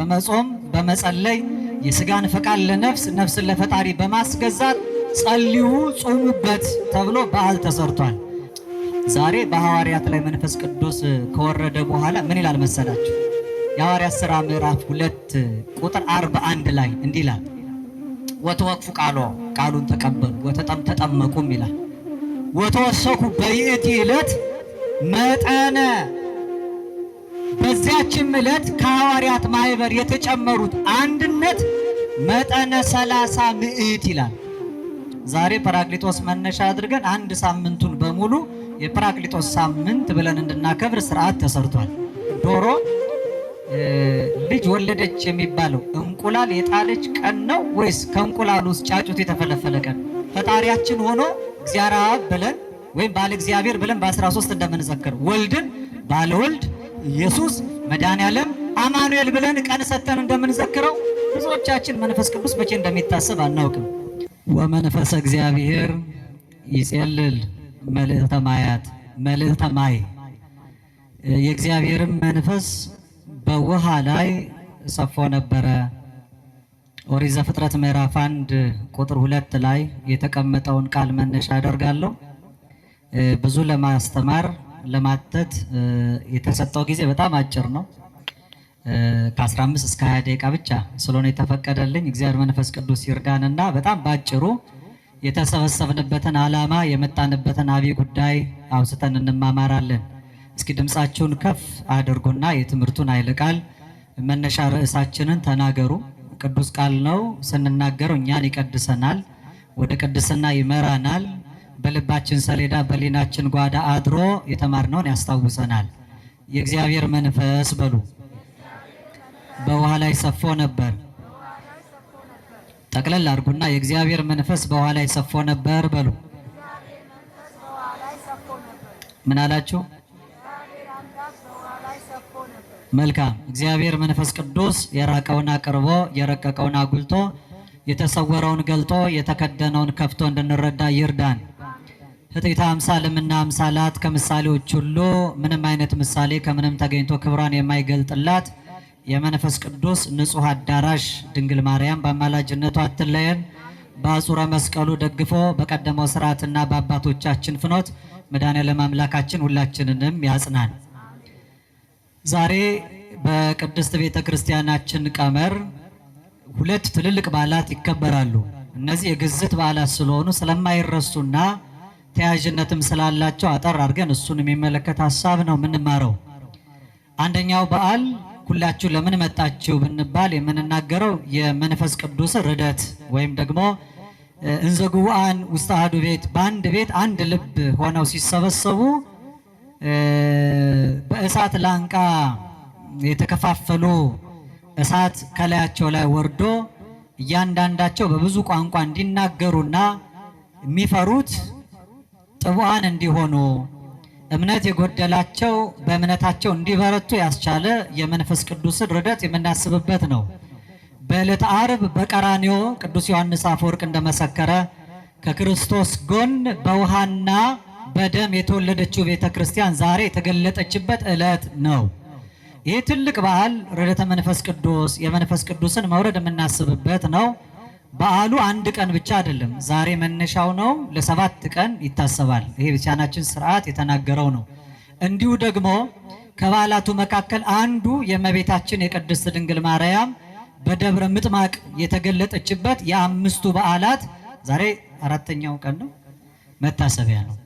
በመጾም በመጸለይ የስጋን ፈቃድ ለነፍስ ነፍስን ለፈጣሪ በማስገዛት ጸልዩ ጾሙበት ተብሎ በዓል ተሰርቷል። ዛሬ በሐዋርያት ላይ መንፈስ ቅዱስ ከወረደ በኋላ ምን ይላል መሰላችሁ? የሐዋርያት ሥራ ምዕራፍ 2 ቁጥር 41 ላይ እንዲህ ይላል፣ ወተወቅፉ ቃሉን ተቀበሉ ወተጠመቁም ይላል። ወተወሰኩ በይእቲ ዕለት መጠነ፣ በዚያችም ዕለት ከሐዋርያት ማህበር የተጨመሩት አንድነት መጠነ 30 ምዕት ይላል። ዛሬ ጰራቅሊጦስ መነሻ አድርገን አንድ ሳምንቱን በሙሉ የጰራቅሊጦስ ሳምንት ብለን እንድናከብር ስርዓት ተሰርቷል። ዶሮ ልጅ ወለደች የሚባለው እንቁላል የጣለች ቀን ነው ወይስ ከእንቁላሉ ውስጥ ጫጩት የተፈለፈለ ቀን? ፈጣሪያችን ሆኖ እግዚአብሔር አብ ብለን ወይም ባለ እግዚአብሔር ብለን በ13 እንደምንዘክር ወልድን ባለ ወልድ ኢየሱስ መድኃኔዓለም አማኑኤል ብለን ቀን ሰተን እንደምንዘክረው ብዙዎቻችን መንፈስ ቅዱስ መቼ እንደሚታሰብ አናውቅም። ወመንፈሰ እግዚአብሔር ይጼልል መልእክተ ማያት መልእክተ ማይ፣ የእግዚአብሔርም መንፈስ በውሃ ላይ ሰፎ ነበረ። ኦሪት ዘፍጥረት ምዕራፍ 1 ቁጥር 2 ላይ የተቀመጠውን ቃል መነሻ አደርጋለሁ። ብዙ ለማስተማር ለማተት የተሰጠው ጊዜ በጣም አጭር ነው። ከ15 እስከ 20 ደቂቃ ብቻ ስለሆነ የተፈቀደልኝ እግዚአብሔር መንፈስ ቅዱስ ይርዳንና በጣም ባጭሩ የተሰበሰብንበትን ዓላማ የመጣንበትን አብይ ጉዳይ አውስተን እንማማራለን። እስኪ ድምፃችሁን ከፍ አድርጉና የትምህርቱን ኃይለ ቃል መነሻ ርዕሳችንን ተናገሩ። ቅዱስ ቃል ነው። ስንናገረው እኛን ይቀድሰናል፣ ወደ ቅድስና ይመራናል። በልባችን ሰሌዳ በሊናችን ጓዳ አድሮ የተማርነውን ያስታውሰናል። የእግዚአብሔር መንፈስ በሉ በውሃ ላይ ሰፎ ነበር። ጠቅለል አድርጉና የእግዚአብሔር መንፈስ በውሃ ላይ ሰፎ ነበር በሉ። ምን አላችሁ? መልካም። እግዚአብሔር መንፈስ ቅዱስ የራቀውን አቅርቦ የረቀቀውን አጉልቶ የተሰወረውን ገልጦ የተከደነውን ከፍቶ እንድንረዳ ይርዳን። ህጥይታ አምሳልምና አምሳላት ከምሳሌዎች ሁሉ ምንም አይነት ምሳሌ ከምንም ተገኝቶ ክብሯን የማይገልጥላት የመንፈስ ቅዱስ ንጹሕ አዳራሽ ድንግል ማርያም በአማላጅነቷ አትለየን። በአጹረ መስቀሉ ደግፎ በቀደመው ስርዓትና በአባቶቻችን ፍኖት መድኃኔዓለም አምላካችን ሁላችንንም ያጽናን። ዛሬ በቅድስት ቤተ ክርስቲያናችን ቀመር ሁለት ትልልቅ በዓላት ይከበራሉ። እነዚህ የግዝት በዓላት ስለሆኑ ስለማይረሱና ተያያዥነትም ስላላቸው አጠር አድርገን እሱን የሚመለከት ሀሳብ ነው የምንማረው። አንደኛው በዓል ሁላችሁ ለምን መጣችሁ ብንባል የምንናገረው የመንፈስ ቅዱስ ርደት ወይም ደግሞ እንዘ ጉባኤን ውስተ አሐዱ ቤት፣ በአንድ ቤት አንድ ልብ ሆነው ሲሰበሰቡ በእሳት ላንቃ የተከፋፈሉ እሳት ከላያቸው ላይ ወርዶ እያንዳንዳቸው በብዙ ቋንቋ እንዲናገሩና የሚፈሩት ጥቡዓን እንዲሆኑ እምነት የጎደላቸው በእምነታቸው እንዲበረቱ ያስቻለ የመንፈስ ቅዱስን ርደት የምናስብበት ነው። በዕለተ ዓርብ በቀራንዮ ቅዱስ ዮሐንስ አፈወርቅ እንደመሰከረ ከክርስቶስ ጎን በውሃና በደም የተወለደችው ቤተ ክርስቲያን ዛሬ የተገለጠችበት ዕለት ነው። ይህ ትልቅ በዓል ርደተ መንፈስ ቅዱስ የመንፈስ ቅዱስን መውረድ የምናስብበት ነው። በዓሉ አንድ ቀን ብቻ አይደለም። ዛሬ መነሻው ነው። ለ7 ቀን ይታሰባል። ይሄ ቤተክርስቲያናችን ስርዓት የተናገረው ነው። እንዲሁ ደግሞ ከበዓላቱ መካከል አንዱ የእመቤታችን የቅድስት ድንግል ማርያም በደብረ ምጥማቅ የተገለጠችበት የአምስቱ በዓላት ዛሬ 4ኛው ቀን ነው፣ መታሰቢያ ነው።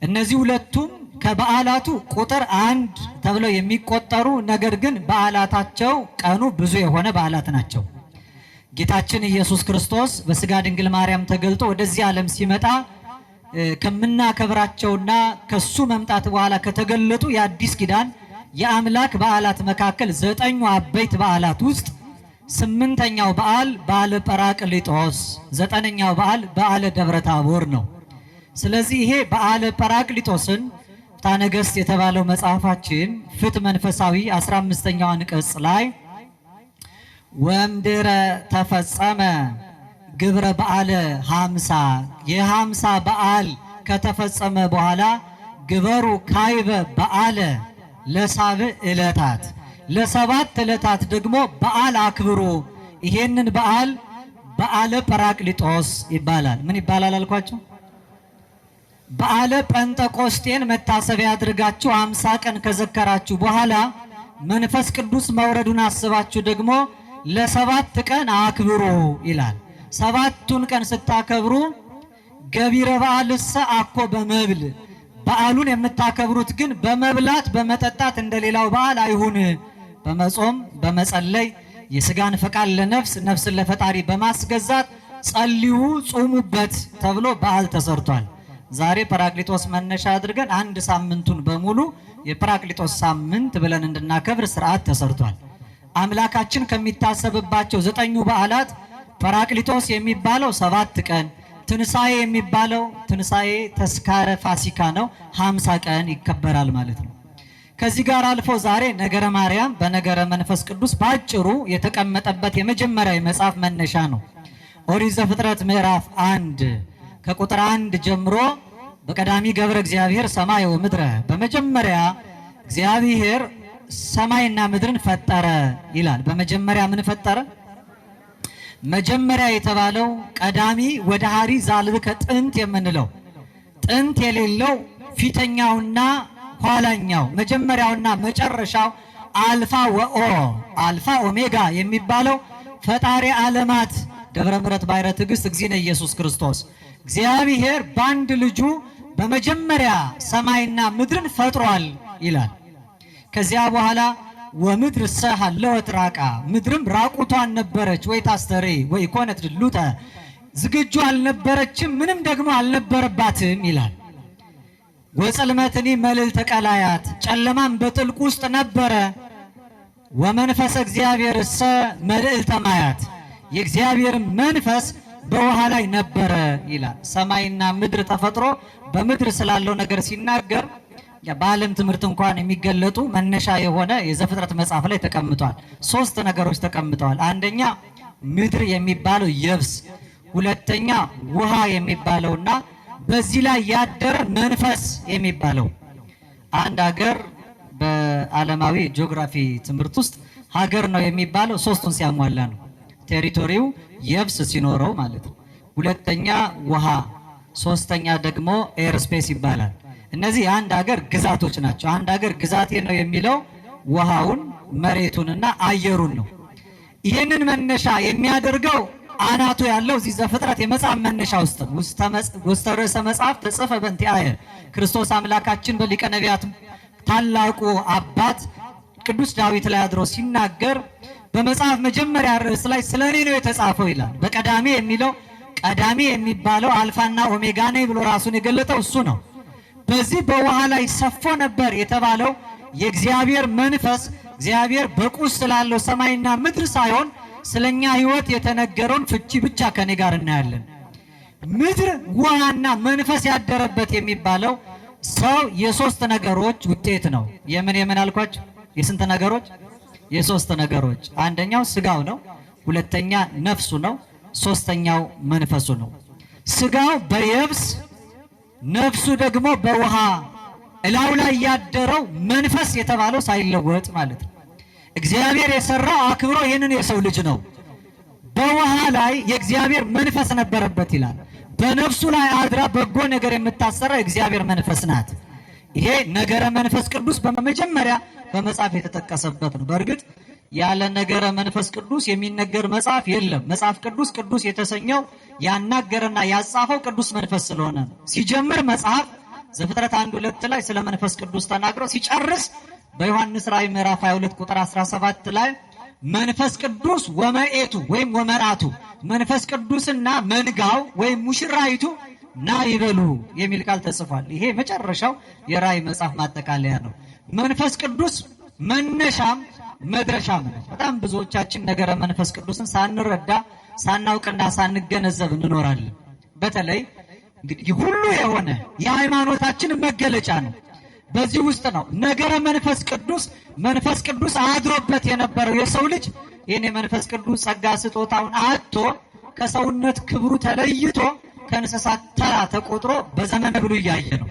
እነዚህ ሁለቱም ከበዓላቱ ቁጥር 1 ተብለው የሚቆጠሩ ነገር ግን በዓላታቸው ቀኑ ብዙ የሆነ በዓላት ናቸው። ጌታችን ኢየሱስ ክርስቶስ በስጋ ድንግል ማርያም ተገልጦ ወደዚህ ዓለም ሲመጣ ከምናከብራቸውና ከሱ መምጣት በኋላ ከተገለጡ የአዲስ ኪዳን የአምላክ በዓላት መካከል 9 አበይት በዓላት ውስጥ 8ኛው በዓል በዓለ ጰራቅሊጦስ፣ 9ኛው በዓል በዓለ ደብረ ታቦር ነው። ስለዚህ ይሄ በዓለ ጰራቅሊጦስን ፍትሐ ነገሥት የተባለው መጽሐፋችን ፍትሕ መንፈሳዊ 15ኛው አንቀጽ ላይ ወምድረ ተፈጸመ ግብረ በዓለ 50 የ50 በዓል ከተፈጸመ በኋላ ግበሩ ካይበ በዓለ ለሳብዕ ዕለታት ለሰባት ዕለታት ደግሞ በዓል አክብሩ። ይሄንን በዓል በዓለ ጰራቅሊጦስ ይባላል። ምን ይባላል አልኳችሁ? በዓለ ጴንጠቆስጤን መታሰቢያ አድርጋችሁ 50 ቀን ከዘከራችሁ በኋላ መንፈስ ቅዱስ መውረዱን አስባችሁ ደግሞ ለ7 ቀን አክብሩ ይላል። 7ቱን ቀን ስታከብሩ ገቢረ በዓልሰ አኮ በመብል፣ በዓሉን የምታከብሩት ግን በመብላት በመጠጣት እንደሌላው በዓል አይሁን፣ በመጾም በመጸለይ የስጋን ፈቃድ ለነፍስ ነፍስን ለፈጣሪ በማስገዛት ጸልዩ ጾሙበት ተብሎ በዓል ተሰርቷል። ዛሬ ጰራቅሊጦስ መነሻ አድርገን አንድ ሳምንቱን በሙሉ የጰራቅሊጦስ ሳምንት ብለን እንድናከብር ስርዓት ተሰርቷል። አምላካችን ከሚታሰብባቸው 9ኙ በዓላት ጰራቅሊጦስ የሚባለው 7 ቀን፣ ትንሣኤ የሚባለው ትንሣኤ ተስካረ ፋሲካ ነው፣ 50 ቀን ይከበራል ማለት ነው። ከዚህ ጋር አልፎ ዛሬ ነገረ ማርያም በነገረ መንፈስ ቅዱስ ባጭሩ የተቀመጠበት የመጀመሪያ የመጽሐፍ መነሻ ነው። ኦሪት ዘፍጥረት ምዕራፍ 1 ከቁጥር 1 ጀምሮ በቀዳሚ ገብረ እግዚአብሔር ሰማይ ወምድረ፣ በመጀመሪያ እግዚአብሔር ሰማይና ምድርን ፈጠረ ይላል። በመጀመሪያ ምን ፈጠረ? መጀመሪያ የተባለው ቀዳሚ ወደ ሐሪ ዛልብከ ጥንት የምንለው ጥንት የሌለው ፊተኛውና ኋላኛው መጀመሪያውና መጨረሻው አልፋ ወኦ አልፋ ኦሜጋ የሚባለው ፈጣሪ ዓለማት ደብረ ምሕረት ባሕረ ትዕግሥት እግዚእነ ኢየሱስ ክርስቶስ እግዚአብሔር በአንድ ልጁ በመጀመሪያ ሰማይና ምድርን ፈጥሯል ይላል። ከዚያ በኋላ ወምድር ሰሐለወት ራቃ፣ ምድርም ራቁቷን ነበረች፣ ወይ ታስተሪ ወይ ኮነት ድሉተ፣ ዝግጁ አልነበረችም፣ ምንም ደግሞ አልነበረባትም ይላል። ወጽልመትኒ መልዕልተ ቀላያት፣ ጨለማም በጥልቅ ውስጥ ነበረ። ወመንፈሰ እግዚአብሔር እሰ መልዕልተ ማያት፣ የእግዚአብሔር መንፈስ በውሃ ላይ ነበረ ይላል። ሰማይና ምድር ተፈጥሮ በምድር ስላለው ነገር ሲናገር በዓለም ትምህርት እንኳን የሚገለጡ መነሻ የሆነ የዘፍጥረት መጽሐፍ ላይ ተቀምጧል። 3 ነገሮች ተቀምጠዋል። አንደኛ ምድር የሚባለው የብስ፣ ሁለተኛ ውሃ የሚባለውና በዚህ ላይ ያደረ መንፈስ የሚባለው። አንድ ሀገር በዓለማዊ ጂኦግራፊ ትምህርት ውስጥ ሀገር ነው የሚባለው 3ቱን ሲያሟላ ነው። ቴሪቶሪው የብስ ሲኖረው ማለት ነው። ሁለተኛ ውሃ፣ ሶስተኛ ደግሞ ኤር ስፔስ ይባላል። እነዚህ የአንድ ሀገር ግዛቶች ናቸው። አንድ ሀገር ግዛቴ ነው የሚለው ውሃውን፣ መሬቱንና አየሩን ነው። ይህንን መነሻ የሚያደርገው አናቱ ያለው እዚህ ዘፍጥረት የመጽሐፍ መነሻ ውስጥ ርዕሰ መጽሐፍ ተጽፈ በእንቲአየ ክርስቶስ አምላካችን በሊቀ ነቢያት ታላቁ አባት ቅዱስ ዳዊት ላይ አድሮ ሲናገር በመጽሐፍ መጀመሪያ ርዕስ ላይ ስለ እኔ ነው የተጻፈው ይላል። በቀዳሚ የሚለው ቀዳሚ የሚባለው አልፋና ኦሜጋ ነኝ ብሎ ራሱን የገለጠው እሱ ነው። በዚህ በውሃ ላይ ሰፎ ነበር የተባለው የእግዚአብሔር መንፈስ እግዚአብሔር በቁስ ስላለው ሰማይና ምድር ሳይሆን ስለኛ ሕይወት የተነገረውን ፍቺ ብቻ ከኔ ጋር እናያለን። ምድር ውሃና መንፈስ ያደረበት የሚባለው ሰው የ3 ነገሮች ውጤት ነው። የምን አልኳቸው? የስንት ነገሮች? የ3 ነገሮች። አንደኛው ስጋው ነው፣ ሁለተኛ ነፍሱ ነው፣ ሶስተኛው መንፈሱ ነው። ስጋው በየብስ ነፍሱ ደግሞ በውሃ እላው ላይ ያደረው መንፈስ የተባለው ሳይለወጥ ማለት ነው። እግዚአብሔር የሰራው አክብሮ ይህንን የሰው ልጅ ነው። በውሃ ላይ የእግዚአብሔር መንፈስ ነበረበት ይላል። በነፍሱ ላይ አድራ በጎ ነገር የምታሰራ የእግዚአብሔር መንፈስ ናት። ይሄ ነገረ መንፈስ ቅዱስ በመጀመሪያ በመጽሐፍ የተጠቀሰበት ነው። በእርግጥ ያለ ነገረ መንፈስ ቅዱስ የሚነገር መጽሐፍ የለም። መጽሐፍ ቅዱስ ቅዱስ የተሰኘው ያናገረና ያጻፈው ቅዱስ መንፈስ ስለሆነ ነው። ሲጀምር መጽሐፍ ዘፍጥረት 1:2 ላይ ስለ መንፈስ ቅዱስ ተናግሮ ሲጨርስ በዮሐንስ ራእይ ምዕራፍ 22 ቁጥር 17 ላይ መንፈስ ቅዱስ ወመኤቱ ወይም ወመራቱ፣ መንፈስ ቅዱስና መንጋው ወይም ሙሽራይቱ ና ይበሉ የሚል ቃል ተጽፏል። ይሄ መጨረሻው የራእይ መጽሐፍ ማጠቃለያ ነው። መንፈስ ቅዱስ መነሻም መድረሻም ነው። በጣም ብዙዎቻችን ነገረ መንፈስ ቅዱስን ሳንረዳ ሳናውቅና ሳንገነዘብ እንኖራለን። በተለይ እንግዲህ ሁሉ የሆነ የሃይማኖታችን መገለጫ ነው። በዚህ ውስጥ ነው ነገረ መንፈስ ቅዱስ አድሮበት የነበረው የሰው ልጅ ይህን የመንፈስ ቅዱስ ጸጋ ስጦታውን አጥቶ ከሰውነት ክብሩ ተለይቶ ከእንስሳት ተራ ተቆጥሮ በዘመነ ብሉይ ያየ ነው።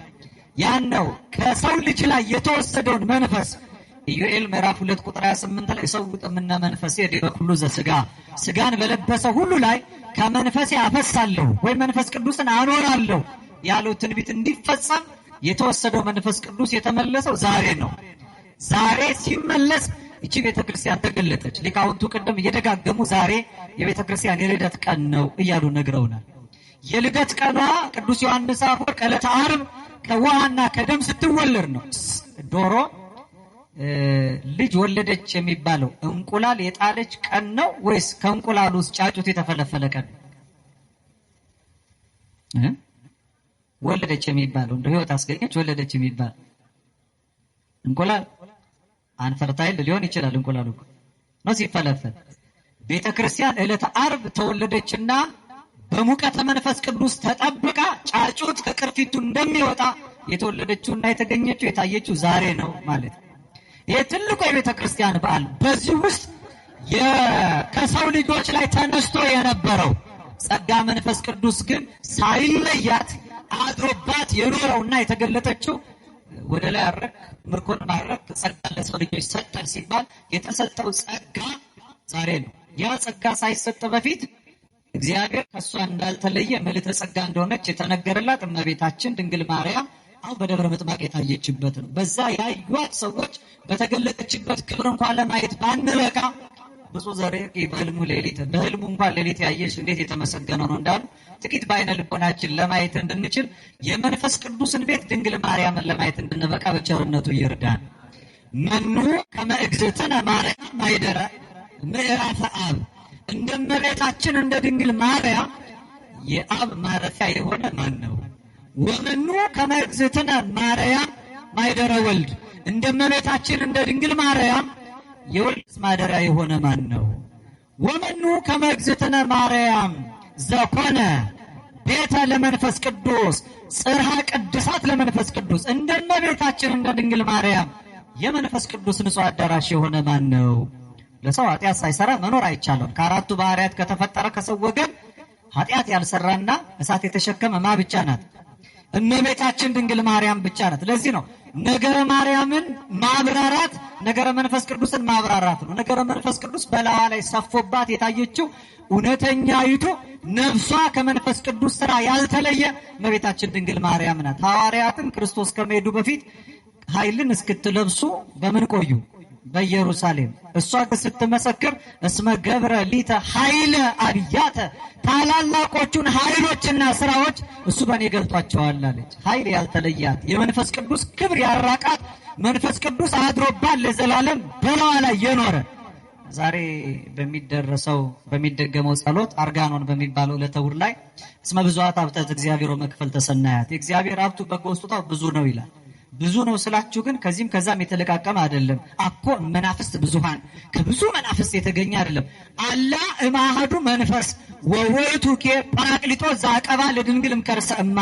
ያን ነው ከሰው ልጅ ላይ የተወሰደውን መንፈስ ኢዮኤል ምዕራፍ 2 ቁጥር 28 ላይ ሰውጥምና መንፈሴ ዲበ ኩሉ ዘሥጋ ሥጋን በለበሰ ሁሉ ላይ ከመንፈሴ አፈሳለሁ ወይ መንፈስ ቅዱስን አኖራለሁ ያለው ትንቢት እንዲፈጸም የተወሰደው መንፈስ ቅዱስ የተመለሰው ዛሬ ነው። ዛሬ ሲመለስ እቺ ቤተክርስቲያን ተገለጠች። ሊቃውንቱ ቅድም እየደጋገሙ ዛሬ የቤተክርስቲያን የልደት ቀን ነው እያሉ ነግረውናል። የልደት ቀኗ ቅዱስ ዮሐንስ አፈወርቅ ዕለተ ዓርብ ከውሃና ከደም ስትወለድ ነው። ዶሮ ልጅ ወለደች የሚባለው እንቁላል የጣለች ቀን ነው ወይስ ከእንቁላሉ ውስጥ ጫጩት የተፈለፈለ ቀን? ወለደች የሚባለው እንደ ህይወት አስገኘች ወለደች የሚባል እንቁላል አንፈርታይል ሊሆን ይችላል። እንቁላሉ ነው ሲፈለፈል። ቤተክርስቲያን ዕለተ ዓርብ ተወለደችና በሙቀተ መንፈስ ቅዱስ ተጠብቃ ጫጩት ከቅርፊቱ እንደሚወጣ የተወለደችውና የተገኘችው የታየችው ዛሬ ነው ማለት ነው። ይሄ ትልቁ የቤተክርስቲያን በዓል። በዚህ ውስጥ ከሰው ልጆች ላይ ተነስቶ የነበረው ጸጋ መንፈስ ቅዱስ ግን ሳይለያት አድሮባት የኖረውና የተገለጠችው ወደ ላይ አረክ ምርኮን ማረክ ጸጋ ለሰው ልጆች ሰጠን ሲባል የተሰጠው ጸጋ ዛሬ ነው። ያ ጸጋ ሳይሰጥ በፊት እግዚአብሔር ከሷ እንዳልተለየ መልዕልተ ጸጋ እንደሆነች የተነገረላት እመቤታችን ድንግል ማርያም አሁን በደብረ ምጥማቅ የታየችበት ነው። በዛ ያዩት ሰዎች በተገለጠችበት ክብር እንኳን ለማየት ባንበቃ ብፁዕ ዘርኢኪ በሕልሙ ሌሊት በሕልሙ እንኳን ሌሊት ያየሽ እንዴት የተመሰገነ ነው እንዳሉ ጥቂት በዓይነ ልቦናችን ለማየት እንድንችል የመንፈስ ቅዱስን ቤት ድንግል ማርያምን ለማየት እንድንበቃ በቸርነቱ ይርዳን። መኑ ከመ እግዝእትነ ማርያም ማኅደረ ምዕራፈ አብ እንደ እመቤታችን እንደ ድንግል ማርያም የአብ ማረፊያ የሆነ ማን ነው? ወመኑ ከመ እግዝእትነ ማርያም ማኅደረ ወልድ እንደ እመቤታችን እንደ ድንግል ማርያም የወልድ ማደሪያ የሆነ ማን ነው? ወመኑ ከመ እግዝእትነ ማርያም ዘኮነ ቤተ ለመንፈስ ቅዱስ ጽርሐ ቅድሳት ለመንፈስ ቅዱስ እንደ እመቤታችን እንደ ድንግል ማርያም የመንፈስ ቅዱስ ንጹሕ አዳራሽ የሆነ ማን ነው? ለሰው ኃጢአት ሳይሰራ መኖር አይቻልም። ከአራቱ ባህሪያት ከተፈጠረ ከሰው ወገን ኃጢአት ያልሰራና እሳት የተሸከመ ማ ብቻ ናት? እመቤታችን ድንግል ማርያም ብቻ ናት። ለዚህ ነው ነገረ ማርያምን ማብራራት ነገረ መንፈስ ቅዱስን ማብራራት ነው። ነገረ መንፈስ ቅዱስ በላዋ ላይ ሰፎባት የታየችው እውነተኛይቱ ነፍሷ ከመንፈስ ቅዱስ ስራ ያልተለየ እመቤታችን ድንግል ማርያም ናት። ሐዋርያትም ክርስቶስ ከመሄዱ በፊት ኃይልን እስክትለብሱ በምን ቆዩ? በኢየሩሳሌም። እሷ ግን ስትመሰክር እስመ ገብረ ሊተ ኃይለ አብያተ ታላላቆቹን ኃይሎችና ስራዎች እሱ በእኔ ገልጧቸዋል አለች። ኃይል ያልተለያት የመንፈስ ቅዱስ ክብር ያራቃት መንፈስ ቅዱስ አድሮባት ለዘላለም በላዋ ላይ የኖረ ዛሬ በሚደገመው ጸሎት አርጋኖን በሚባለው ዕለተ ዕሑድ ላይ እስመ ብዙኃት ሀብተ እግዚአብሔር መክፈል ተሰናያት የእግዚአብሔር ሀብቱ በጎ ስጦታው ብዙ ነው ይላል። ብዙ ነው ስላችሁ ግን ከዚህም ከዛም የተለቃቀመ አይደለም። አኮ መናፍስት ብዙሃን ከብዙ መናፍስት የተገኘ አይደለም። አላ እማሃዱ መንፈስ ወወይቱ ኬ ጰራቅሊጦስ ዘአቀባ ለድንግል እምከርሰ እማ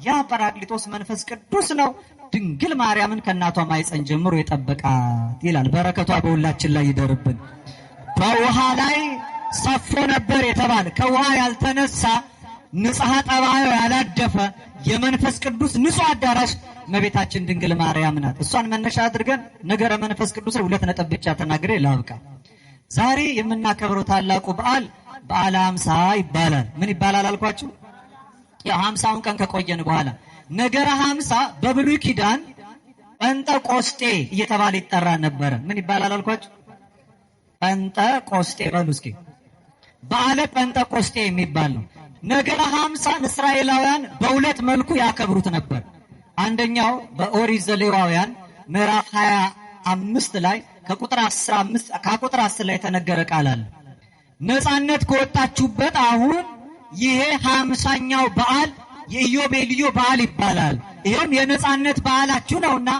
ያ ጰራቅሊጦስ መንፈስ ቅዱስ ነው ድንግል ማርያምን ከእናቷ ማኅፀን ጀምሮ የጠበቃት ይላል። በረከቷ በሁላችን ላይ ይደርብን። በውሃ ላይ ሰፎ ነበር የተባለ ከውሃ ያልተነሳ ንጽሐ ጠባዩ ያላደፈ የመንፈስ ቅዱስ ንጹሕ አዳራሽ እመቤታችን ድንግል ማርያም ናት። እሷን መነሻ አድርገን ነገረ መንፈስ ቅዱስ 2 ነጥብ ብቻ ተናግሬ ላብቃ። ዛሬ የምናከብረው ታላቁ በዓል በዓለ ሃምሳ ይባላል። ምን ይባላል አልኳችሁ? ያው 50ውን ቀን ከቆየን በኋላ ነገረ ሃምሳ በብሉይ ኪዳን ጴንጠቆስጤ እየተባለ ይጠራ ነበረ። ምን ይባላል አልኳችሁ? ጴንጠቆስጤ በሉ እስኪ። በዓለ ጴንጠቆስጤ የሚባል ነው። ነገረ ሃምሳን እስራኤላውያን በሁለት መልኩ ያከብሩት ነበር። አንደኛው በኦሪት ዘሌዋውያን ምዕራፍ 25 ላይ ከቁጥር 10 ላይ የተነገረ ቃል አለ። ነፃነት ከወጣችሁበት አሁን ይሄ 50ኛው በዓል የኢዮቤልዩ በዓል ይባላል። ይሄም የነፃነት በዓላችሁ ነውና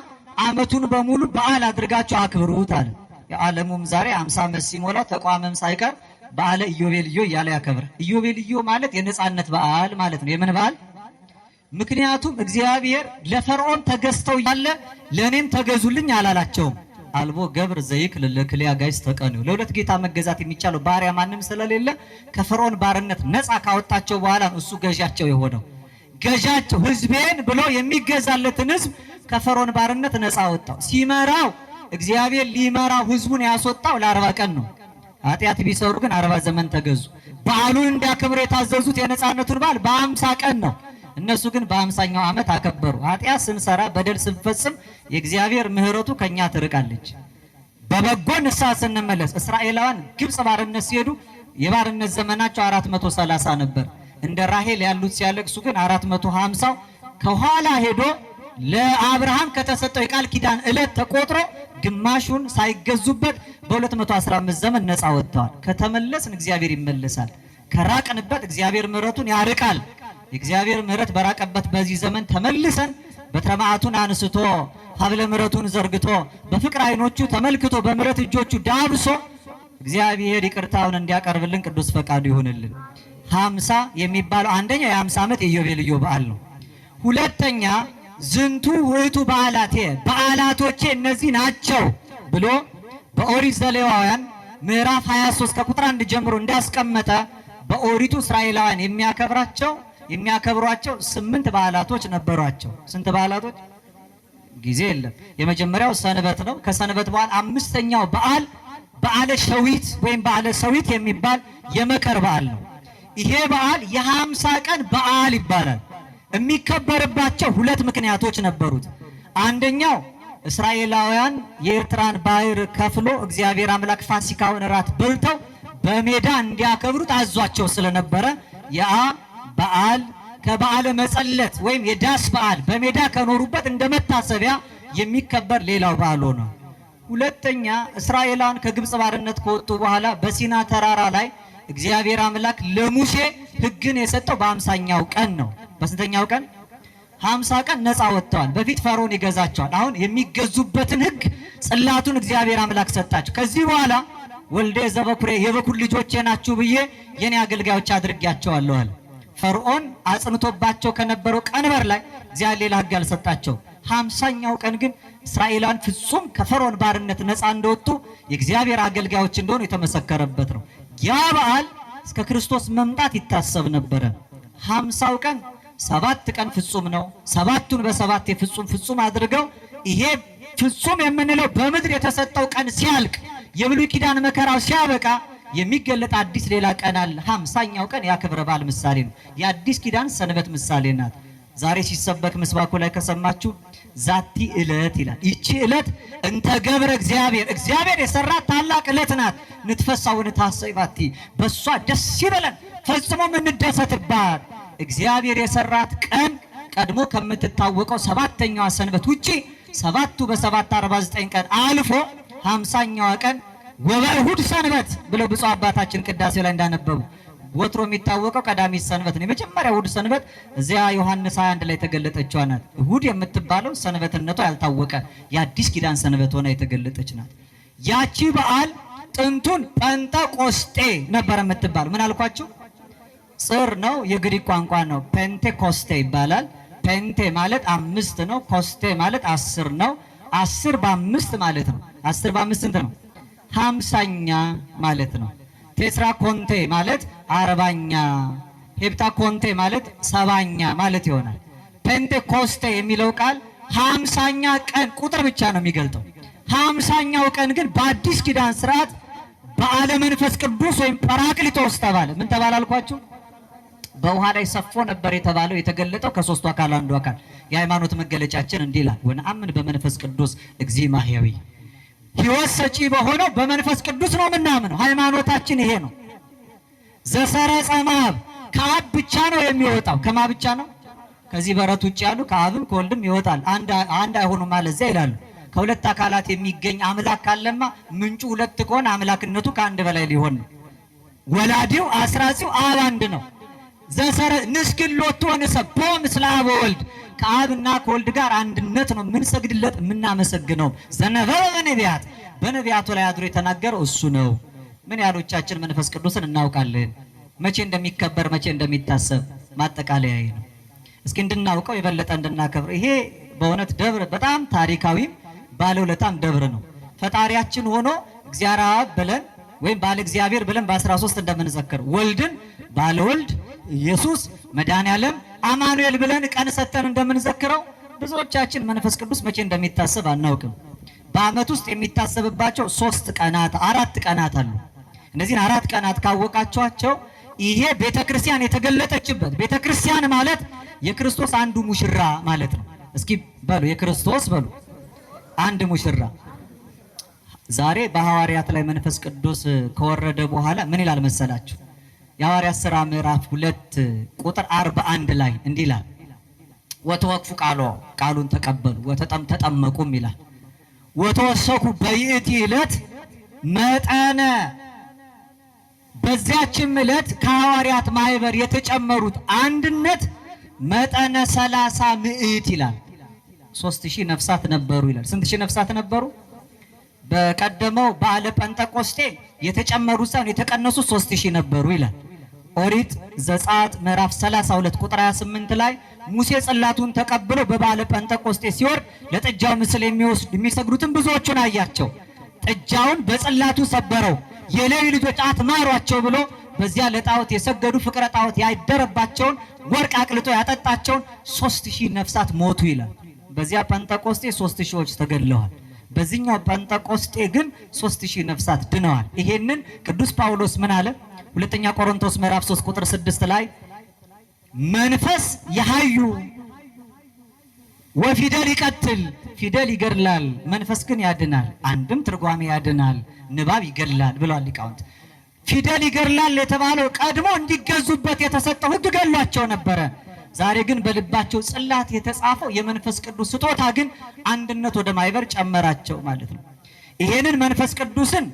ዓመቱን በሙሉ በዓል አድርጋችሁ አክብሩት አለ። የዓለሙም ዛሬ 50 ዓመት ሲሞላው ተቋምም ሳይቀር በዓለ ኢዮቤልዩ እያለ ያከብራል። ኢዮቤልዩ ማለት የነፃነት በዓል ማለት ነው። የምን በዓል? ምክንያቱም እግዚአብሔር ለፈርዖን ተገዝተው ያለ ለእኔም ተገዙልኝ አላላቸውም። አልቦ ገብር ዘይክል ለክልያ ጋይስ ተቀኑ። ለሁለት ጌታ መገዛት የሚቻለው ባሪያ ማንም ስለሌለ ከፈርዖን ባርነት ነፃ ካወጣቸው በኋላ እሱ ገዣቸው የሆነው ገዣቸው ሕዝቤን ብሎ የሚገዛለትን ሕዝብ ከፈርዖን ባርነት ነፃ ወጣው። ሲመራው እግዚአብሔር ሊመራው ህዝቡን ያስወጣው ለ40 ቀን ነው። ኃጢአት ቢሰሩ ግን 40 ዘመን ተገዙ። በዓሉን እንዲያከብሩ የታዘዙት የነጻነቱን በዓል በ50 ቀን ነው። እነሱ ግን በ50ኛው ዓመት አከበሩ። ኃጢአት ስንሰራ በደል ስንፈጽም የእግዚአብሔር ምሕረቱ ከኛ ትርቃለች። በበጎ ንስሐ ስንመለስ እስራኤላውያን ግብፅ ባርነት ሲሄዱ የባርነት ዘመናቸው 430 ነበር። እንደ ራሄል ያሉት ሲያለቅሱ ግን 450 ከኋላ ሄዶ ለአብርሃም ከተሰጠው የቃል ኪዳን ዕለት ተቆጥሮ ግማሹን ሳይገዙበት በ215 ዘመን ነፃ ወጥተዋል። ከተመለስን እግዚአብሔር ይመለሳል። ከራቅንበት እግዚአብሔር ምሕረቱን ያርቃል። የእግዚአብሔር ምሕረት በራቀበት በዚህ ዘመን ተመልሰን በትረ መዓቱን አንስቶ ሀብለ ምሕረቱን ዘርግቶ በፍቅር ዓይኖቹ ተመልክቶ በምሕረት እጆቹ ዳብሶ እግዚአብሔር ይቅርታውን እንዲያቀርብልን ቅዱስ ፈቃዱ ይሁንልን። 50 የሚባለው አንደኛ የ50 ዓመት የኢዮቤልዩ በዓል ነው። ሁለተኛ ዝንቱ ውእቱ በዓላቴ በዓላቶቼ እነዚህ ናቸው ብሎ በኦሪት ዘሌዋውያን ምዕራፍ 23 ከቁጥር 1 ጀምሮ እንዳስቀመጠ በኦሪቱ እስራኤላውያን የሚያከብሯቸው 8 በዓላቶች ነበሯቸው። ስንት በዓላቶች? ጊዜ የለም። የመጀመሪያው ሰንበት ነው። ከሰንበት በኋላ 5ኛው በዓል በዓለ ሸዊት ወይም በዓለ ሰዊት የሚባል የመከር በዓል ነው። ይሄ በዓል የ50 ቀን በዓል ይባላል። የሚከበርባቸው 2 ምክንያቶች ነበሩት። አንደኛው እስራኤላውያን የኤርትራን ባህር ከፍሎ እግዚአብሔር አምላክ ፋሲካውን እራት በልተው በሜዳ እንዲያከብሩት አዟቸው ስለነበረ ያ በዓል ከበዓለ መጸለት ወይም የዳስ በዓል በሜዳ ከኖሩበት እንደመታሰቢያ የሚከበር ሌላው በዓል ሆነ። ሁለተኛ እስራኤላውያን ከግብፅ ባርነት ከወጡ በኋላ በሲና ተራራ ላይ እግዚአብሔር አምላክ ለሙሴ ሕግን የሰጠው በ50ኛው ቀን ነው። በስንተኛው ቀን? 50 ቀን ነፃ ወጥተዋል። በፊት ፈርዖን ይገዛቸዋል። አሁን የሚገዙበትን ሕግ ጽላቱን እግዚአብሔር አምላክ ሰጣቸው። ከዚህ በኋላ ወልደ ዘበኩሬ የበኩር ልጆቼ ናችሁ ብዬ የኔ አገልጋዮች አድርጌያቸዋለሁ አለ። ፈርዖን አጽንቶባቸው ከነበረው ቀንበር ላይ እግዚአብሔር ሌላ ሕግ አልሰጣቸው። 50ኛው ቀን ግን እስራኤላውያን ፍጹም ከፈርዖን ባርነት ነፃ እንደወጡ የእግዚአብሔር አገልጋዮች እንደሆኑ የተመሰከረበት ነው። ያ በዓል እስከ ክርስቶስ መምጣት ይታሰብ ነበረ። 50ው ቀን 7 ቀን ፍጹም ነው። 7ቱን በ7 ፍጹም አድርገው ይሄ ፍጹም የምንለው በምድር የተሰጠው ቀን ሲያልቅ የብሉይ ኪዳን መከራው ሲያበቃ የሚገለጥ አዲስ ሌላ ቀን አለ። 50ኛው ቀን የክብረ በዓል ምሳሌ ነው። የአዲስ ኪዳን ሰንበት ምሳሌ ናት። ዛሬ ሲሰበክ ምስባኩ ላይ ከሰማችሁ ዛቲ ዕለት ይላል። ይቺ ዕለት እንተ ገብረ እግዚአብሔር የሰራት ታላቅ ዕለት ናት። ንትፈሳውን ታሰይባቲ በሷ ደስ ይበለን ፈጽሞ እንደሰትባት። እግዚአብሔር የሰራት ቀን ቀድሞ ከምትታወቀው 7ኛዋ ሰንበት ውጪ 7ቱ በ7 49 ቀን አልፎ 50ኛዋ ቀን ወበእሁድ ሰንበት ብለው ብፁዕ አባታችን ቅዳሴ ላይ እንዳነበቡ ወትሮ የሚታወቀው ቀዳሚት ሰንበት ነው። የመጀመሪያ እሁድ ሰንበት እዚያ ዮሐንስ 21 ላይ የተገለጠችው ናት። እሁድ የምትባለው ሰንበትነቷ ያልታወቀ የአዲስ ኪዳን ሰንበት ሆና የተገለጠች ናት። ያቺ በዓል ጥንቱን ጴንጤቆስጤ ነበር የምትባል። ምን አልኳችሁ? ጽር ነው፣ የግሪክ ቋንቋ ነው። ፔንቴኮስቴ ይባላል። ፔንቴ ማለት 5 ነው። ኮስቴ ማለት 10 ነው። 10 በ5 ማለት ነው። 10 በ5 ስንት ነው? 50ኛ ማለት ነው። ቴትራ ኮንቴ ማለት 40ኛ፣ ሄፕታ ኮንቴ ማለት 70ኛ ማለት ይሆናል። ፔንቴኮስቴ የሚለው ቃል 50ኛ ቀን ቁጥር ብቻ ነው የሚገልጠው። 50ኛው ቀን ግን በአዲስ ኪዳን ስርዓት በዓለ መንፈስ ቅዱስ ወይም ጰራቅሊጦስ ተባለ። ምን ተባለ አልኳችሁ? በውሃ ላይ ሰፎ ነበር የተባለው የተገለጠው ከሶስቱ አካል አንዱ አካል። የሃይማኖት መገለጫችን እንዲህ ይላል፣ ወነአምን በመንፈስ ቅዱስ እግዚእ ማሕየዊ። ሕይወት ሰጪ በሆነው በመንፈስ ቅዱስ ነው የምናምነው። ሃይማኖታችን ይሄ ነው። ዘሰረጸ እምአብ ከአብ ብቻ ነው የሚወጣው። ከማ ብቻ ነው? ከዚህ በረት ውጭ ያሉ ከአብም ከወልድም ይወጣል። አንድ አይሆኑም ማለት እዚያ ይላሉ። ከሁለት አካላት የሚገኝ አምላክ ካለማ ምንጩ ሁለት ከሆነ አምላክነቱ ከአንድ በላይ ሊሆን ነው። ወላዲው አስራጺው አብ አንድ ነው። ዘሰረ ንስግሎቱ ወንሰብሖ ምስለ አብ ወወልድ ከአብና ከወልድ ጋር አንድነት ነው የምንሰግድለት የምናመሰግነው። ዘነበበ በነቢያት በነቢያቱ ላይ አድሮ የተናገረው እሱ ነው። ምን ያህሎቻችን መንፈስ ቅዱስን እናውቃለን? መቼ እንደሚከበር መቼ እንደሚታሰብ ማጠቃለያ ነው። እስኪ እንድናውቀው የበለጠ እንድናከብር። ይሄ በእውነት ደብር በጣም ታሪካዊም ባለውለታም ደብር ነው። ፈጣሪያችን ሆኖ እግዚአብሔር አብ ብለን ወይም ባለ እግዚአብሔር ብለን በ13 እንደምንዘክር ወልድን ባለ ወልድ ኢየሱስ መድኃኔዓለም አማኑኤል ብለን ቀን ሰተን እንደምንዘክረው ብዙዎቻችን መንፈስ ቅዱስ መቼ እንደሚታሰብ አናውቅም። በዓመት ውስጥ የሚታሰብባቸው 3 ቀናት 4 ቀናት አሉ። እነዚህን 4 ቀናት ካወቃቸዋቸው ይሄ ቤተክርስቲያን የተገለጠችበት ቤተክርስቲያን ማለት የክርስቶስ አንዱ ሙሽራ ማለት ነው። እስኪ በሉ የክርስቶስ በሉ አንድ ሙሽራ። ዛሬ በሐዋርያት ላይ መንፈስ ቅዱስ ከወረደ በኋላ ምን ይላል መሰላችሁ? የሐዋርያት ሥራ ምዕራፍ 2 ቁጥር 41 ላይ እንዲህ ይላል፣ ወተወክፉ ቃሉን ተቀበሉ ተጠመቁም ይላል። ወተወሰኩ በይእቲ ዕለት መጠነ፣ በዚያችም ዕለት ከሐዋርያት ማህበር የተጨመሩት አንድነት መጠነ 30 ምዕት ይላል። 3000 ነፍሳት ነበሩ ይላል። ስንት ሺህ ነፍሳት ነበሩ? በቀደመው በዓለ ጴንጠቆስጤ የተጨመሩት ሳይሆን የተቀነሱት 3000 ነበሩ ይላል። ኦሪት ዘጸአት ምዕራፍ 32 ቁጥር 28 ላይ ሙሴ ጽላቱን ተቀብሎ በበዓለ ጴንጠቆስጤ ሲወርድ ለጥጃው ምስል የሚሰግዱትን ብዙዎቹን አያቸው። ጥጃውን በጽላቱ ሰበረው፣ የሌዊ ልጆች አትማሯቸው ብሎ በዚያ ለጣዖት የሰገዱ ፍቅረ ጣዖት ያደረባቸውን ወርቅ አቅልጦ ያጠጣቸውን 3000 ነፍሳት ሞቱ ይላል። በዚያ ጴንጠቆስጤ 3000ዎች ተገድለዋል። በዚህኛው ጴንጠቆስጤ ግን 3000 ነፍሳት ድነዋል። ይሄንን ቅዱስ ጳውሎስ ምን አለ? ሁለተኛ ቆሮንቶስ ምዕራፍ 3 ቁጥር 6 ላይ መንፈስ የሐዩ ወፊደል ይቀትል፣ ፊደል ይገድላል፣ መንፈስ ግን ያድናል። አንድም ትርጓሜ ያድናል፣ ንባብ ይገድላል ብለዋል ሊቃውንት። ፊደል ይገድላል የተባለው ቀድሞ እንዲገዙበት የተሰጠው ሕግ ገድሏቸው ነበረ። ዛሬ ግን በልባቸው ጽላት የተጻፈው የመንፈስ ቅዱስ ስጦታ ግን አንድነት ወደ ማይበር ጨመራቸው ማለት ነው። ይሄንን መንፈስ ቅዱስን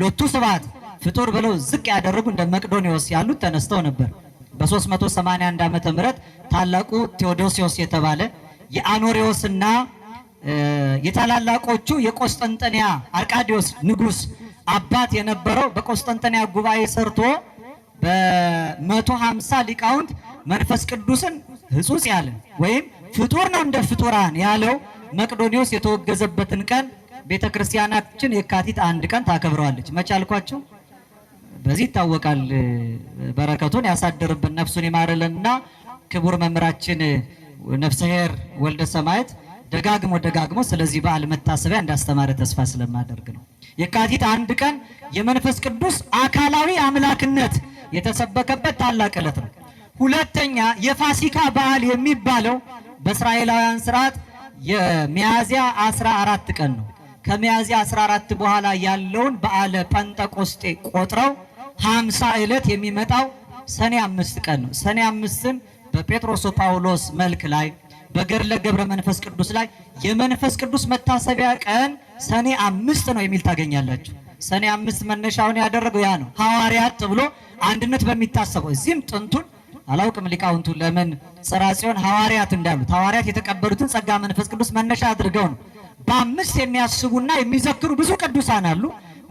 ሎቱ ስብሐት ፍጡር ብለው ዝቅ ያደረጉ እንደ መቅዶኒዎስ ያሉት ተነስተው ነበር። በ381 ዓመተ ምህረት ታላቁ ቴዎዶሲዮስ የተባለ የአኖሪዎስና የታላላቆቹ የቆስጠንጠንያ አርቃዲዮስ ንጉስ አባት የነበረው በቆስጠንጠንያ ጉባኤ ሰርቶ በ150 ሊቃውንት መንፈስ ቅዱስን ሕጹጽ ያለ ወይም ፍጡር ነው እንደ ፍጡራን ያለው መቅዶኒዎስ የተወገዘበትን ቀን ቤተክርስቲያናችን የካቲት 1 ቀን ታከብረዋለች። መቼ አልኳቸው? በዚህ ይታወቃል። በረከቱን ያሳድርብን ነፍሱን ይማርልንና ክቡር መምህራችን ነፍሰሄር ወልደ ሰማዕት ደጋግሞ ስለዚህ በዓል መታሰቢያ እንዳስተማረ ተስፋ ስለማደርግ ነው። የካቲት 1 ቀን የመንፈስ ቅዱስ አካላዊ አምላክነት የተሰበከበት ታላቅ ዕለት ነው። ሁለተኛ የፋሲካ በዓል የሚባለው በእስራኤላውያን ስርዓት የሚያዝያ 14 ቀን ነው። ከሚያዝያ 14 በኋላ ያለውን በዓለ ጴንጠቆስጤ ቆጥረው 50 ዕለት የሚመጣው ሰኔ 5 ቀን ነው። ሰኔ 5ን በጴጥሮስ ጳውሎስ መልክ ላይ በገድለ ገብረ መንፈስ ቅዱስ ላይ የመንፈስ ቅዱስ መታሰቢያ ቀን ሰኔ 5 ነው የሚል ታገኛላችሁ። ሰኔ 5 መነሻውን ያደረገው ያ ነው። ሐዋርያት ተብሎ አንድነት በሚታሰበው እዚህም ጥንቱን አላውቅም ሊቃውንቱ ለምን ጽርሐ ጽዮን ሐዋርያት እንዳሉት ሐዋርያት የተቀበሉትን ጸጋ መንፈስ ቅዱስ መነሻ አድርገው ነው። በ5 የሚያስቡና የሚዘክሩ ብዙ ቅዱሳን አሉ።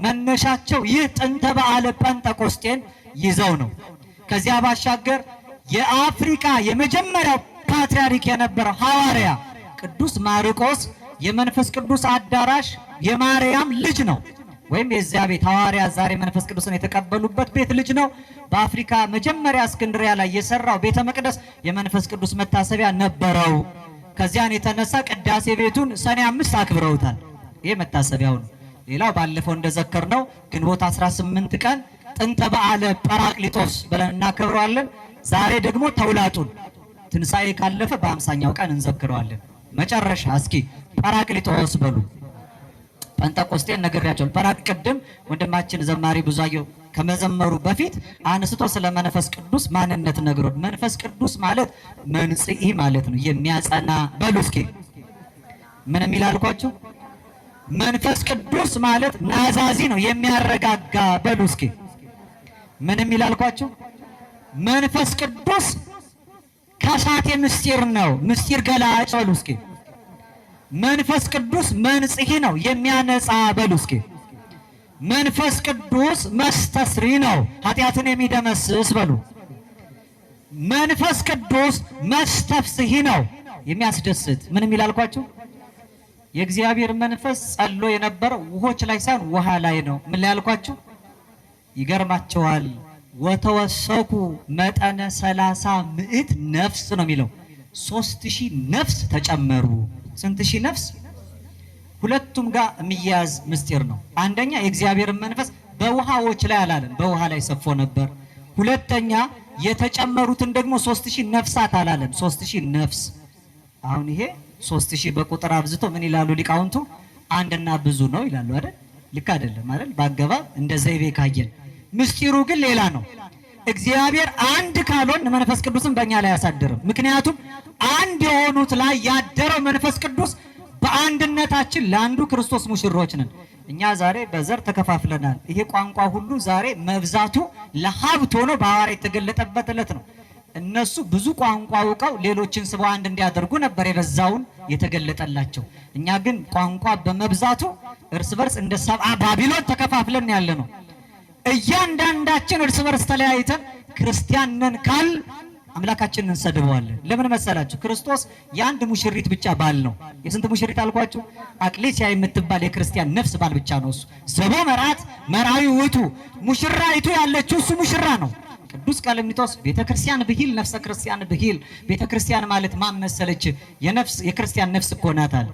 መነሻቸው ይህ ጥንተ በዓለ ጴንጠቆስጤን ይዘው ነው። ከዚያ ባሻገር የአፍሪካ የመጀመሪያው ፓትርያርክ የነበረው ሐዋርያ ቅዱስ ማርቆስ የመንፈስ ቅዱስ አዳራሽ የማርያም ልጅ ነው፣ ወይም የዚያ ቤት ሐዋርያ ዛሬ መንፈስ ቅዱስን የተቀበሉበት ቤት ልጅ ነው። በአፍሪካ መጀመሪያ እስክንድሪያ ላይ የሰራው ቤተ መቅደስ የመንፈስ ቅዱስ መታሰቢያ ነበረው። ከዚያን የተነሳ ቅዳሴ ቤቱን ሰኔ 5 አክብረውታል። ይሄ መታሰቢያው ነው። ሌላው ባለፈው እንደዘከርነው ግንቦት 18 ቀን ጥንተ በዓለ ጰራቅሊጦስ ብለን እናከብረዋለን። ዛሬ ደግሞ ተውላጡን ትንሣኤ ካለፈ በ50ኛው ቀን እንዘክረዋለን። መጨረሻ እስኪ ጰራቅሊጦስ በሉ። ጴንጠቆስጤን ነግሬያቸዋለሁ። ቅድም ወንድማችን ዘማሪ ብዙአየሁ ከመዘመሩ በፊት አንስቶ ስለ መንፈስ ቅዱስ ማንነት ነግሮን፣ መንፈስ ቅዱስ ማለት መንጽሒ ማለት ነው፣ የሚያጸና በሉ እስኪ ምን የሚል አልኳቸው? መንፈስ ቅዱስ ማለት ናዛዚ ነው፣ የሚያረጋጋ በሉ እስኪ ምን የሚል አልኳቸው? መንፈስ ቅዱስ ከሳቴ ምስጢር ነው፣ ምስጢር ገላጭ በሉ እስኪ። መንፈስ ቅዱስ መንጽሒ ነው፣ የሚያነጻ በሉ እስኪ። መንፈስ ቅዱስ መስተስሪ ነው፣ ኃጢአትን የሚደመስስ በሉ። መንፈስ ቅዱስ መስተፍስሒ ነው፣ የሚያስደስት ምን የሚል አልኳቸው? የእግዚአብሔር መንፈስ ጸሎ የነበረው ውሆች ላይ ሳይሆን ውሃ ላይ ነው። ምን ላይ አልኳቸው? ይገርማቸዋል። ወተወሰኩ መጠነ 30 ምዕት ነፍስ ነው የሚለው። 3000 ነፍስ ተጨመሩ። ስንት ሺህ ነፍስ? ሁለቱም ጋር የሚያያዝ ምስጢር ነው። አንደኛ የእግዚአብሔር መንፈስ በውሃዎች ላይ አላለም፣ በውሃ ላይ ሰፎ ነበር። ሁለተኛ የተጨመሩትን ደግሞ 3000 ነፍሳት አላለም፣ 3000 ነፍስ። አሁን ይሄ 3000 በቁጥር አብዝቶ ምን ይላሉ ሊቃውንቱ? አንድና ብዙ ነው ይላሉ አይደል? ልክ አይደለም አይደል? ባገባብ እንደ ዘይቤ ካየን፣ ምስጢሩ ግን ሌላ ነው። እግዚአብሔር አንድ ካልሆን መንፈስ ቅዱስን በእኛ ላይ አያሳድርም። ምክንያቱም አንድ የሆኑት ላይ ያደረው መንፈስ ቅዱስ በአንድነታችን ለአንዱ ክርስቶስ ሙሽሮች ነን። እኛ ዛሬ በዘር ተከፋፍለናል። ይሄ ቋንቋ ሁሉ ዛሬ መብዛቱ ለሀብት ሆኖ በሐዋርያት የተገለጠበት ዕለት ነው። እነሱ ብዙ ቋንቋ አውቀው ሌሎችን ስበው አንድ እንዲያደርጉ ነበር የበዛውን የተገለጠላቸው። እኛ ግን ቋንቋ በመብዛቱ እርስ በርስ እንደ ሰብአ ባቢሎን ተከፋፍለን ያለ ነው። እያንዳንዳችን እርስ በርስ ተለያይተን ክርስቲያን ነን ካል አምላካችንን እንሰድበዋለን። ለምን መሰላችሁ? ክርስቶስ የአንድ ሙሽሪት ብቻ ባል ነው። የስንት ሙሽሪት አልኳችሁ? አቅሌሲያ የምትባል የክርስቲያን ነፍስ ባል ብቻ ነው እሱ። ዘቦ መርዓት መርዓዊ ውእቱ፣ ሙሽራይቱ ያለችው እሱ ሙሽራ ነው። ቅዱስ ቀለሚጦስ ቤተክርስቲያን ብሂል ነፍሰ ክርስቲያን ብሂል። ቤተክርስቲያን ማለት ማን መሰለች? የክርስቲያን ነፍስ እኮ ናት አለ።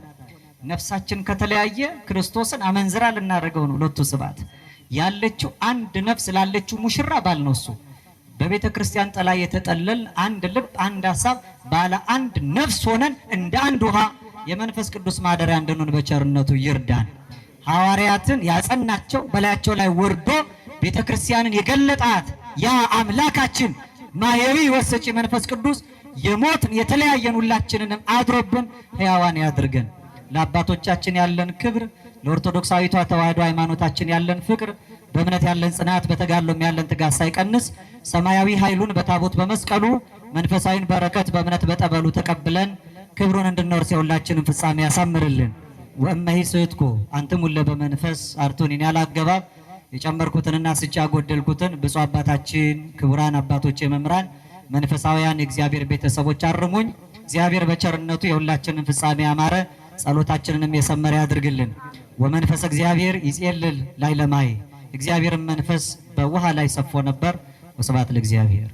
ነፍሳችን ከተለያየ ክርስቶስን አመንዝራ ልናደርገው ነው። ሁለቱ ስባት ያለችው አንድ ነፍስ ላለችው ሙሽራ ባል ነው እሱ። በቤተ ክርስቲያን ጥላ የተጠለል አንድ ልብ አንድ ሐሳብ ባለ አንድ ነፍስ ሆነን እንደ አንድ ውሃ የመንፈስ ቅዱስ ማደሪያ እንድንሆን በቸርነቱ ይርዳን። ሐዋርያትን ያጸናቸው በላያቸው ላይ ወርዶ ቤተ ክርስቲያንን የገለጣት ያ አምላካችን ማየዊ ወሰጪ መንፈስ ቅዱስ የሞትን የተለያየን ሁላችንንም አድሮብን ሕያዋን ያድርገን። ለአባቶቻችን ያለን ክብር፣ ለኦርቶዶክሳዊቷ ተዋሕዶ ሃይማኖታችን ያለን ፍቅር፣ በእምነት ያለን ጽናት፣ በተጋድሎም ያለን ትጋት ሳይቀንስ ሰማያዊ ኃይሉን በታቦት በመስቀሉ መንፈሳዊን በረከት በእምነት በጠበሉ ተቀብለን ክብሩን እንድንወርስ የሁላችንን ፍጻሜ ያሳምርልን። ወእመሂ ስሕትኩ አንትሙ በመንፈስ አርቱኒ፣ ያላገባብ የጨመርኩትንና ስጫ ያጎደልኩትን ብፁዕ አባታችን ክቡራን አባቶች መምህራን መንፈሳውያን የእግዚአብሔር ቤተሰቦች አርሙኝ። እግዚአብሔር በቸርነቱ የሁላችንን ፍጻሜ ያማረ ጸሎታችንንም የሰመረ ያድርግልን። ወመንፈስ እግዚአብሔር ይጼልል ላዕለ ማይ፣ እግዚአብሔር መንፈስ በውሃ ላይ ሰፎ ነበር። ወስብሐት ለእግዚአብሔር።